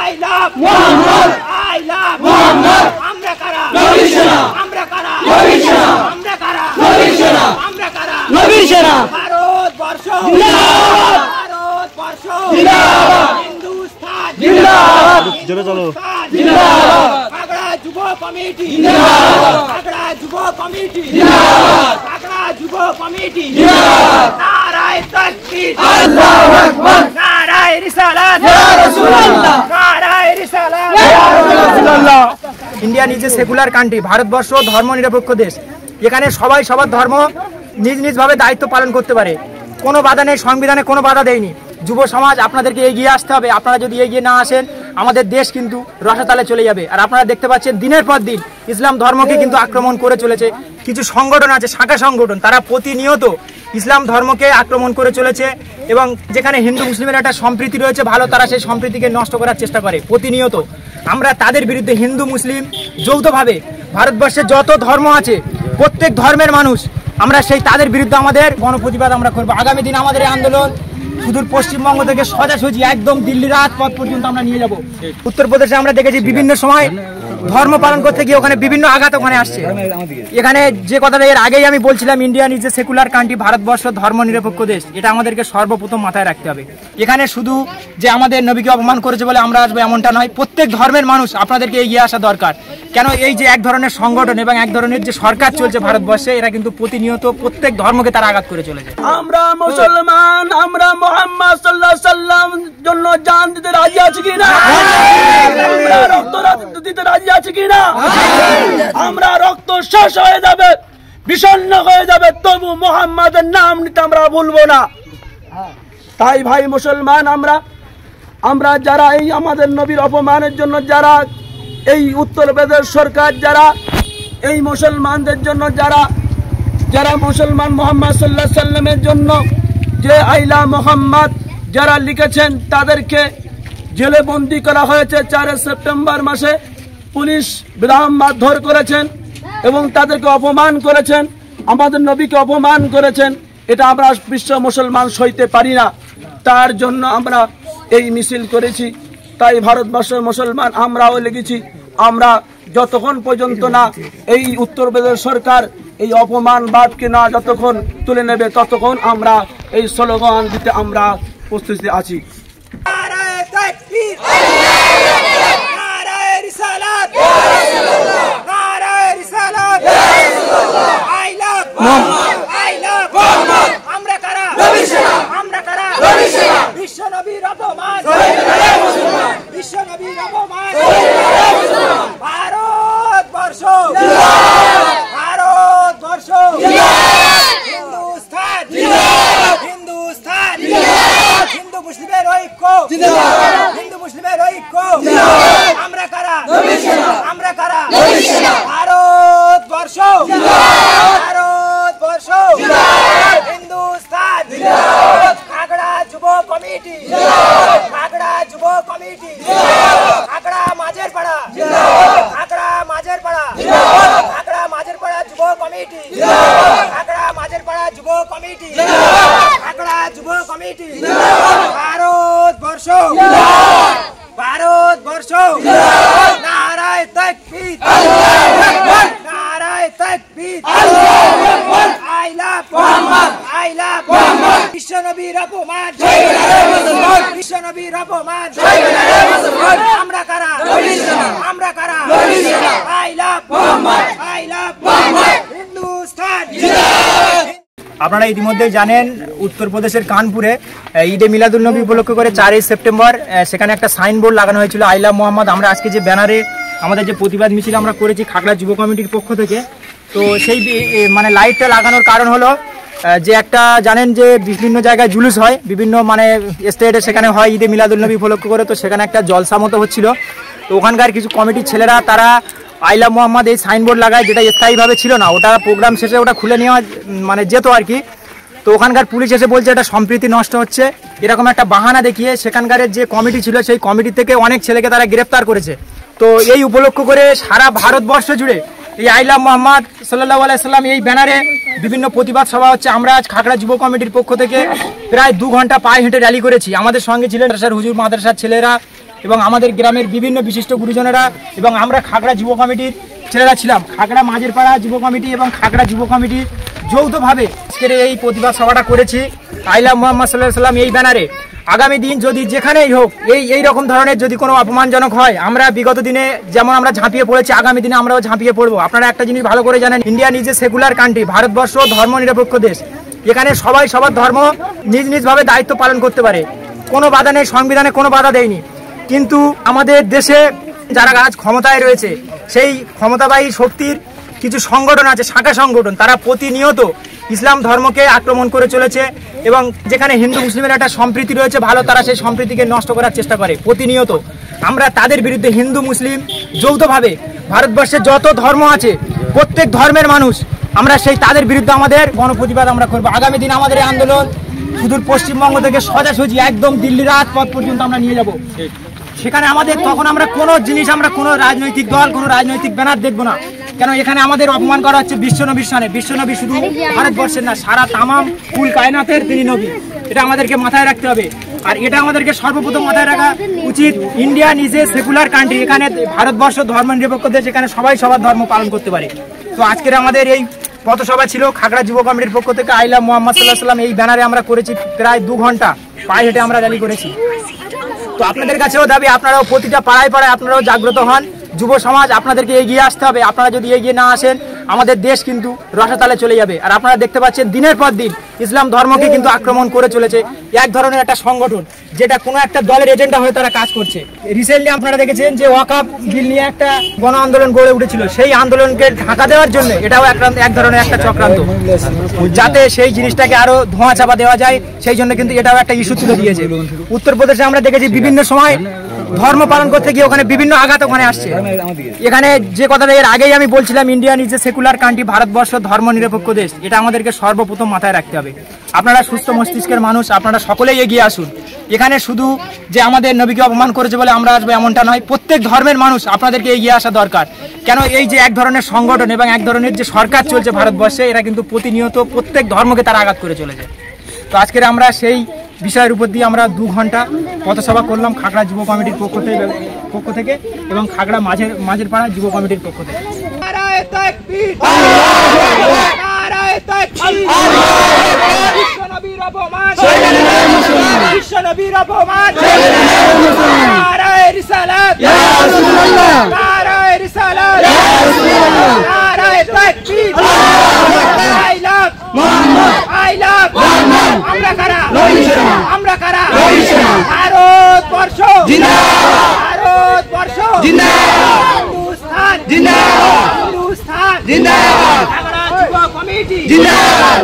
I love Muhammad. I love Muhammad. Amra kara. Nabi Shana. Amra kara. Nabi Shana. Amra kara. Nabi Shana. Amra kara. Nabi Shana. Bharat Barsho. Jindabad. Bharat Barsho. Jindabad. Hindustan. Jindabad. Jore chalo. Jindabad. Agra Jubo Committee. Jindabad. Agra Jubo Committee. Jindabad. Agra Jubo Committee. Jindabad. Narae Takbir. Allahu Akbar. Narae Risalat. Ya Rasulullah. Narae Risalat. Ya Rasulullah. India নিজে secular country, Bharatvarsha ধর্মনিরপেক্ষ দেশ। এখানে সবাই সবার ধর্ম নিজ নিজভাবে দায়িত্ব পালন করতে পারে, কোনো বাধা নেই, সংবিধানে কোনো বাধা দেয়নি। যুব সমাজ আপনাদেরকে এগিয়ে আসতে হবে, আপনারা যদি এগিয়ে না আসেন আমাদের দেশ কিন্তু রসাতলে চলে যাবে। আর আপনারা দেখতে পাচ্ছেন দিনের পর দিন ইসলাম ধর্মকে কিন্তু আক্রমণ করে চলেছে। কিছু সংগঠন আছে, শাখা সংগঠন, তারা প্রতিনিয়ত ইসলাম ধর্মকে আক্রমণ করে চলেছে এবং যেখানে হিন্দু মুসলিমের একটা সম্প্রীতি রয়েছে ভালো, তারা সেই সম্প্রীতিকে নষ্ট করার চেষ্টা করে প্রতিনিয়ত। আমরা তাদের বিরুদ্ধে হিন্দু মুসলিম যৌথভাবে ভারতবর্ষে যত ধর্ম আছে প্রত্যেক ধর্মের মানুষ আমরা সেই তাদের বিরুদ্ধে আমাদের গণপ্রতিবাদ আমরা করবো। আগামী দিন আমাদের এই আন্দোলন সুদূর পশ্চিমবঙ্গ থেকে সোজাসুজি একদম দিল্লি রাজপথ পর্যন্ত আমরা নিয়ে যাব। উত্তরপ্রদেশে আমরা দেখেছি বিভিন্ন সময় ধর্ম পালন করতে গিয়ে ওখানে বিভিন্ন আঘাত ওখানে আসছে। এখানে যে কথাটা এর আগেই আমি বলছিলাম, India is a secular country, Bharatvarsha ধর্মনিরপেক্ষ দেশ, এটা আমাদেরকে সর্বপ্রথম মাথায় রাখতে হবে। এখানে শুধু যে আমাদের নবীকে অপমান করেছে বলে আমরা আসবো এমনটা নয়, প্রত্যেক ধর্মের মানুষ আপনাদেরকে এগিয়ে আসা দরকার। কেন এই যে এক ধরনের সংগঠন এবং এক ধরনের যে সরকার চলছে ভারতবর্ষে, এরা কিন্তু প্রতিনিয়ত প্রত্যেক ধর্মকে তারা আঘাত করে চলেছে। আমরা মুসলমান, আমরা মুহাম্মদ সাল্লাল্লাহু আলাইহি সাল্লাম জন্য জান দিতে রাজি আছি কিনা? আমরা রক্ত দিতে রাজি আছি কিনা? আমরা রক্ত শেষ হয়ে যাবে, বিষণ্ণ হয়ে যাবে, তবু মুহাম্মাদের নাম নিতে আমরা ভুলবো না। তাই ভাই মুসলমান, আমরা যারা এই আমাদের নবীর অপমানের জন্য, যারা এই উত্তরপ্রদেশ সরকার, যারা এই মুসলমানদের জন্য, যারা মুসলমান মুহাম্মদ সাল্লাল্লাহু আলাইহি সাল্লামের জন্য যে আইলা মুহাম্মদ যারা লিখেছেন, তাদেরকে জেলে বন্দী করা হয়েছে। 4 সেপ্টেম্বর মাসে পুলিশ বিরাম মারধর করেছেন এবং তাদেরকে অপমান করেছেন, আমাদের নবীকে অপমান করেছেন। এটা আমরা বিশ্ব মুসলমান সইতে পারি না, তার জন্য আমরা এই মিছিল করেছি। তাই ভারতবর্ষের মুসলমান আমরাও লেগেছি। আমরা যতক্ষণ পর্যন্ত না এই উত্তরপ্রদেশ সরকার এই অপমানবাদকে না যতক্ষণ তুলে নেবে, ততক্ষণ আমরা এই স্লোগান দিতে আমরা প্রস্তুত আছি। নারায়ে তাকবীর, নারায়ে রিসালাত, নারায়ে রিসালাত, I love Muhammad, I love Muhammad. আমরা কারা? নবী শনা। আমরা কারা? নবী শনা। বিশ্ব নবীর অপমান, বিশ্ব নবীর অপমান, ভারতবর্ষ জিন্দাবাদ, ভারতবর্ষ জিন্দাবাদ, হিন্দুস্তান জিন্দাবাদ, হিন্দুস্তান জিন্দাবাদ, হিন্দু মুসলিমের ঐক্য জিন্দাবাদ, হিন্দু মুসলিমের ঐক্য জিন্দাবাদ। আমরা কারা? নবী শনা। আমরা কারা? নবী শনা। ভারতবর্ষ জিন্দাবাদ, ভারতবর্ষ জিন্দাবাদ, হিন্দুস্তান জিন্দাবাদ, আগ্রা যুব কমিটি জিন্দাবাদ, আগ্রা যুব কমিটি জিন্দাবাদ, আগ্রা মাঝের পাড়া জিন্দাবাদ, আগ্রা মাঝের পাড়া জিন্দাবাদ, আগ্রা মাঝের পাড়া যুব কমিটি জিন্দাবাদ, আগ্রা মাঝের পাড়া যুব কমিটি জিন্দাবাদ, আগ্রা যুব কমিটি জিন্দাবাদ, ভারতবর্ষ জিন্দাবাদ, ভারতবর্ষ জিন্দাবাদ, নারায়ে তাকবীর, আল্লাহু আকবার, নারায়ে তাকবীর, আল্লাহু আকবার, I love Muhammad, I love Muhammad. বিশ্ব নবীর অপমান, বিশ্ব নবীর অপমান, আমরা কারা? নবী শনা। আমরা কারা? নবী শনা। I love Muhammad, I love Muhammad, Hindustan জিন্দাবাদ। আপনারা ইতিমধ্যে জানেন উত্তরপ্রদেশের কানপুরে ঈদে মিলাদুন নবী উপলক্ষ করে 4 সেপ্টেম্বর সেখানে একটা সাইনবোর্ড লাগানো হয়েছিল, আই লাভ মুহাম্মদ। আমরা আজকে যে ব্যানারে আমাদের যে প্রতিবাদ মিছিল আমরা করেছি খাগড়া যুব কমিটির পক্ষ থেকে, তো সেই মানে লাইটটা লাগানোর কারণ হলো যে একটা জানেন যে বিভিন্ন জায়গায় জুলুস হয়, বিভিন্ন মানে স্টেটে সেখানে হয় ঈদে মিলাদুন নবী উপলক্ষ করে, তো সেখানে একটা জলসা মতো হচ্ছিল। তো ওখানকার কিছু কমিটির ছেলেরা তারা আই লাভ মুহাম্মদ এই সাইনবোর্ড লাগায়, যেটা স্থায়ীভাবে ছিল না, ওটা প্রোগ্রাম শেষে ওটা খুলে নেওয়া মানে যেত আর কি। তো ওখানকার পুলিশ এসে বলছে এটা সম্প্রীতি নষ্ট হচ্ছে, এরকম একটা বাহানা দেখিয়ে সেখানকার যে কমিটি ছিল সেই কমিটি থেকে অনেক ছেলেকে তারা গ্রেফতার করেছে। তো এই উপলক্ষ করে সারা ভারতবর্ষ জুড়ে এই আই লাভ মুহাম্মদ সাল্লাল্লাহু আলাইহি সাল্লাম এই ব্যানারে বিভিন্ন প্রতিবাদ সভা হচ্ছে। আমরা আজ খাগড়া যুব কমিটির পক্ষ থেকে প্রায় 2 ঘন্টা পায়ে হেঁটে র্যালি করেছি। আমাদের সঙ্গে ছিলেন হুজুর মাদ্রাসার ছেলেরা এবং আমাদের গ্রামের বিভিন্ন বিশিষ্ট গুরুজনেরা এবং আমরা খাগড়া যুব কমিটির ছেলেরা ছিলাম, খাগড়া মাঝের পাড়া যুব কমিটি এবং খাগড়া যুব কমিটির যৌথভাবে আজকের এই প্রতিবাদ সভাটা করেছি আইলা মুহাম্মদ সাল্লাল্লাহু আলাইহি ওয়াসাল্লাম এই ব্যানারে। আগামী দিন যদি যেখানেই হোক এই রকম ধরনের যদি কোনো অপমানজনক হয়, আমরা বিগত দিনে যেমন আমরা ঝাঁপিয়ে পড়েছি, আগামী দিনে আমরাও ঝাঁপিয়ে পড়বো। আপনারা একটা জিনিস ভালো করে জানেন, ইন্ডিয়া নিজে সেকুলার কান্ট্রি, ভারতবর্ষ ধর্ম নিরপেক্ষ দেশ। এখানে সবাই সবার ধর্ম নিজ নিজভাবে দায়িত্ব পালন করতে পারে, কোনো বাধা নেই, সংবিধানে কোনো বাধা দেয়নি। কিন্তু আমাদের দেশে যারা আজ ক্ষমতায় রয়েছে, সেই ক্ষমতাবাহী শক্তির কিছু সংগঠন আছে, শাখা সংগঠন, তারা প্রতিনিয়ত ইসলাম ধর্মকে আক্রমণ করে চলেছে এবং যেখানে হিন্দু মুসলিমের একটা সম্প্রীতি রয়েছে ভালো, তারা সেই সম্প্রীতিকে নষ্ট করার চেষ্টা করে প্রতিনিয়ত। আমরা তাদের বিরুদ্ধে হিন্দু মুসলিম যৌথভাবে ভারতবর্ষে যত ধর্ম আছে প্রত্যেক ধর্মের মানুষ আমরা সেই তাদের বিরুদ্ধে আমাদের গণপ্রতিবাদ আমরা করবো। আগামী দিন আমাদের এই আন্দোলন সুদূর পশ্চিমবঙ্গ থেকে সোজাসুজি একদম দিল্লি রাজপথ পর্যন্ত আমরা নিয়ে যাব। সেখানে আমাদের তখন আমরা কোনো জিনিস, আমরা কোনো রাজনৈতিক দল, কোনো রাজনৈতিক ব্যানার দেখবো না, কেন এখানে আমাদের অপমান করা হচ্ছে বিশ্বনবীর সামনে। বিশ্বনবী শুধু ভারতবর্ষের না, সারা তামাম কুল কায়নাতের তিনি নবী, এটা আমাদেরকে মাথায় রাখতে হবে। আর এটা আমাদেরকে সর্বপ্রথম মাথায় রাখা উচিত, ইন্ডিয়া নিজে সেকুলার কান্ট্রি, এখানে ভারতবর্ষ ধর্ম নিরপেক্ষ দেশ, এখানে সবাই সবার ধর্ম পালন করতে পারে। তো আজকের আমাদের এই পথসভা ছিল খাগড়া যুব কমিটির পক্ষ থেকে আইলা মুহাম্মদ সাল্লাল্লাহু আলাইহি ওয়াসাল্লাম এই ব্যানারে আমরা করেছি, প্রায় 2 ঘন্টা পায়ে হেঁটে আমরা র্যালি করেছি। তো আপনাদের কাছেও দাবি, আপনারাও প্রতিটা পাড়ায় পাড়ায় আপনারাও জাগ্রত হন। যুব সমাজ আপনাদেরকে এগিয়ে আসতে হবে। আপনারা যদি এগিয়ে না আসেন আমাদের দেশ কিন্তু রসাতলে চলে যাবে। আর আপনারা দেখতে পাচ্ছেন দিনের পর দিন ইসলাম ধর্মকে কিন্তু আক্রমণ করে চলেছে এক ধরনের একটা সংগঠন, যেটা কোনো একটা দলের এজেন্ডা হয়ে তারা কাজ করছে। রিসেন্টলি আপনারা দেখেছেন যে ওয়াকফ বিল নিয়ে একটা গণ আন্দোলন গড়ে উঠেছিল, সেই আন্দোলনকে ঢাকা দেওয়ার জন্য এটাও এক ধরনের একটা চক্রান্ত, যাতে সেই জিনিসটাকে আরো ধোঁয়া চাপা দেওয়া যায়, সেই জন্য কিন্তু এটাও একটা ইস্যু তুলে দিয়েছে। উত্তরপ্রদেশে আমরা দেখেছি বিভিন্ন সময় ধর্ম পালন করতে গিয়ে ওখানে বিভিন্ন আঘাত ওখানে আসছে। এখানে যে কথাটা এর আগেই আমি বলছিলাম, ইন্ডিয়া নিজে সেকুলার কান্ট্রি, ভারতবর্ষ ধর্ম নিরপেক্ষ দেশ, এটা আমাদেরকে সর্বপ্রথম মাথায় রাখতে হবে। আপনারা সুস্থ মস্তিষ্কের মানুষ, আপনারা সকলেই এগিয়ে আসুন। এখানে শুধু যে আমাদের নবীকে অপমান করেছে বলে আমরা আসবো এমনটা নয়, প্রত্যেক ধর্মের মানুষ আপনাদেরকে এগিয়ে আসা দরকার। কেন এই যে এক ধরনের সংগঠন এবং এক ধরনের যে সরকার চলছে ভারতবর্ষে, এরা কিন্তু প্রতিনিয়ত প্রত্যেক ধর্মকে তারা আঘাত করে চলেছে। তো আজকের আমরা সেই বিষয়ের উপর দিয়ে আমরা 2 ঘন্টা পথসভা করলাম খাগড়া যুব কমিটির পক্ষ থেকে এবং খাগড়া মাঝের পাড়া যুব কমিটির পক্ষ থেকে। নারায়ে তাকবীর, নারায়ে তাকবীর, বিশ্বনবীর অপমান, বিশ্বনবীর অপমান, নারায়ে রিসালাত, ইয়া রাসূলুল্লাহ, নারায়ে রিসালাত, ইয়া রাসূলুল্লাহ, নারায়ে তাকবীর, আইলা মুহাম্মদ, আইলা মুহাম্মদ, আমরা কারা, আমরা কারা, ভারতবর্ষ জিন্দাবাদ, ভারতবর্ষ জিন্দাবাদ, হিন্দুস্তান জিন্দাবাদ, হিন্দুস্তান জিন্দাবাদ, খাগড়া যুব কমিটি জিন্দাবাদ।